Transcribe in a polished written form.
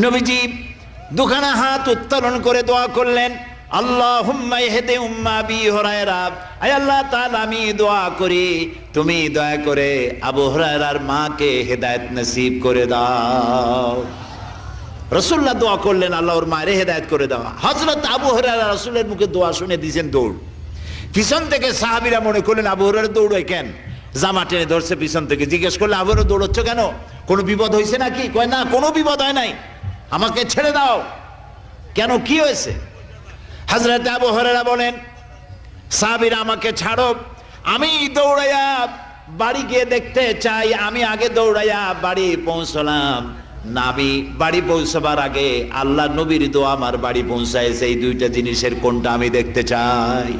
নবীজি দুখানা হাত উত্তোলন করে দোয়া করলেন, আল্লাহুম্মা ইহদি উম্মা আবি হুরায়রা, আয় আল্লাহ তাআলা আমি দোয়া করি তুমি দয়া করে আবু হুরায়রার মাকে হেদায়েত নসিব করে দাও। রাসূলুল্লাহ দোয়া করলেন আল্লাহ ওর মায়ের হেদায়েত করে দাও। হযরত আবু হুরায়রা রাসূলের মুখে দোয়া শুনে দিয়েছেন দৌড়। পিছন থেকে সাহাবীরা মনে করলেন আবু হুরায়রা দৌড়ায় কেন, জামা টেনে ধরছে পিছন থেকে। জিজ্ঞেস করলে আবু হুরায়রা দৌড়চ্ছ কেন, কোনো বিপদ হয়েছে নাকি? কয় না, কোনো বিপদ হয় নাই, আমাকে ছেড়ে দাও। কেন, কি হয়েছে? হযরত আবু হুরায়রা বলেন, সাহাবীরা আমাকে ছাড়ো, আমি দৌড়াইয়া বাড়ি গিয়ে দেখতে চাই। আমি আগে দৌড়াইয়া বাড়ি পৌঁছলাম, নাবি বাড়ি পৌঁছবার আগে আল্লাহ নবীর দোয়া আমার বাড়ি পৌঁছায়। সেই দুইটা জিনিসের কোনটা আমি দেখতে চাই।